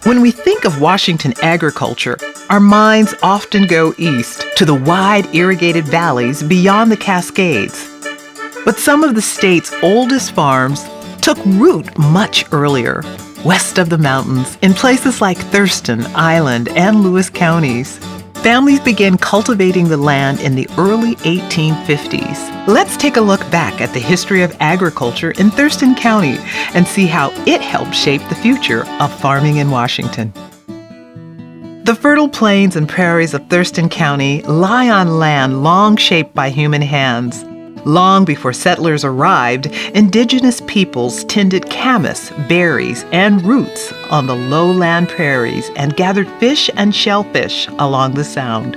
When we think of Washington agriculture, our minds often go east to the wide irrigated valleys beyond the Cascades. But some of the state's oldest farms took root much earlier, west of the mountains, in places like Thurston, Island, and Lewis counties. Families began cultivating the land in the early 1850s. Let's take a look back at the history of agriculture in Thurston County and see how it helped shape the future of farming in Washington. The fertile plains and prairies of Thurston County lie on land long shaped by human hands. Long before settlers arrived, Indigenous peoples tended camas, berries, and roots on the lowland prairies and gathered fish and shellfish along the Sound.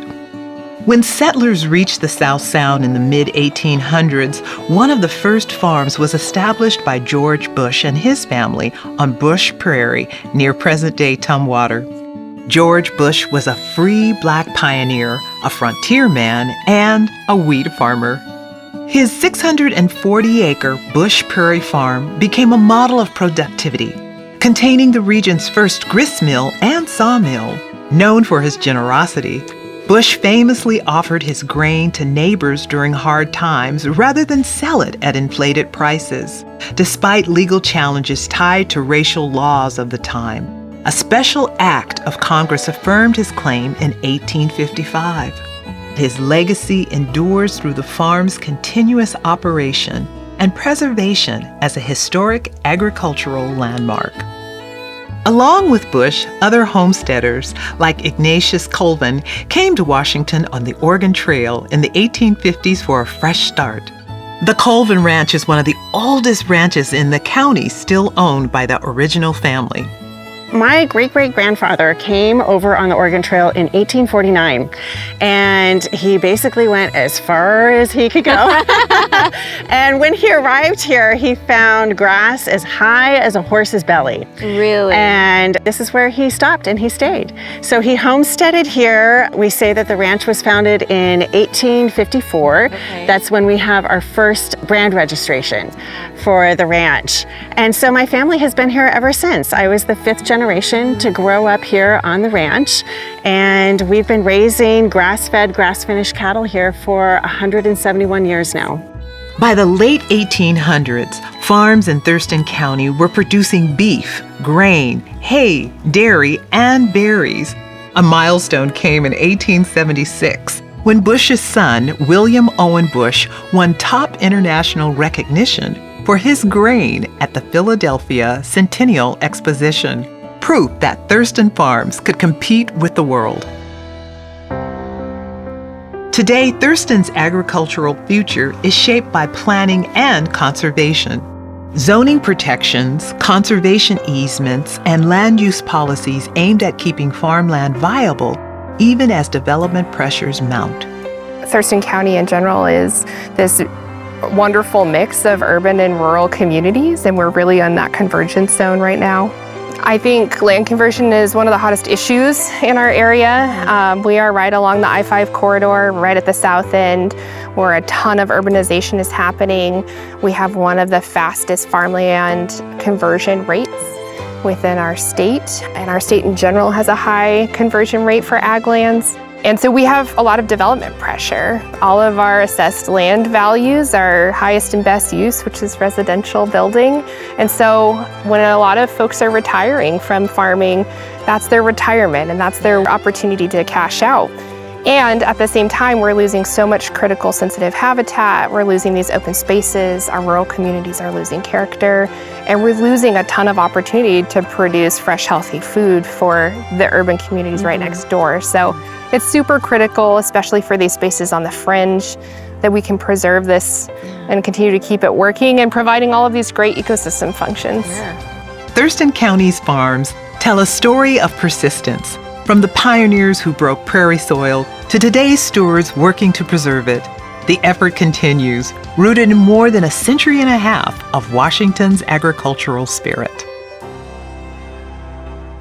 When settlers reached the South Sound in the mid-1800s, one of the first farms was established by George Bush and his family on Bush Prairie near present-day Tumwater. George Bush was a free Black pioneer, a frontier man, and a wheat farmer. His 640-acre Bush Prairie Farm became a model of productivity, containing the region's first grist mill and sawmill. Known for his generosity, Bush famously offered his grain to neighbors during hard times rather than sell it at inflated prices, despite legal challenges tied to racial laws of the time. A special act of Congress affirmed his claim in 1855. His legacy endures through the farm's continuous operation and preservation as a historic agricultural landmark. Along with Bush, other homesteaders like Ignatius Colvin came to Washington on the Oregon Trail in the 1850s for a fresh start. The Colvin Ranch is one of the oldest ranches in the county still owned by the original family. My great-great-grandfather came over on the Oregon Trail in 1849, and he basically went as far as he could go. And when he arrived here, he found grass as high as a horse's belly. Really? And this is where he stopped and he stayed. So he homesteaded here. We say that the ranch was founded in 1854. Okay. That's when we have our first brand registration for the ranch. And so my family has been here ever since. I was the fifth generation to grow up here on the ranch, and we've been raising grass-fed, grass-finished cattle here for 171 years now. By the late 1800s, farms in Thurston County were producing beef, grain, hay, dairy, and berries. A milestone came in 1876 when Bush's son, William Owen Bush, won top international recognition for his grain at the Philadelphia Centennial Exposition, proof that Thurston farms could compete with the world. Today, Thurston's agricultural future is shaped by planning and conservation. Zoning protections, conservation easements, and land use policies aimed at keeping farmland viable, even as development pressures mount. Thurston County in general is this wonderful mix of urban and rural communities, and we're really on that convergence zone right now. I think land conversion is one of the hottest issues in our area. We are right along the I-5 corridor, right at the south end, where a ton of urbanization is happening. We have one of the fastest farmland conversion rates within our state, and our state in general has a high conversion rate for ag lands. And so we have a lot of development pressure. All of our assessed land values are highest and best use, which is residential building. And so when a lot of folks are retiring from farming, that's their retirement and that's their opportunity to cash out. And at the same time, we're losing so much critical sensitive habitat. We're losing these open spaces. Our rural communities are losing character. And we're losing a ton of opportunity to produce fresh, healthy food for the urban communities right next door. So it's super critical, especially for these spaces on the fringe, that we can preserve this and continue to keep it working and providing all of these great ecosystem functions. Thurston County's farms tell a story of persistence, from the pioneers who broke prairie soil to today's stewards working to preserve it. The effort continues, rooted in more than a century and a half of Washington's agricultural spirit.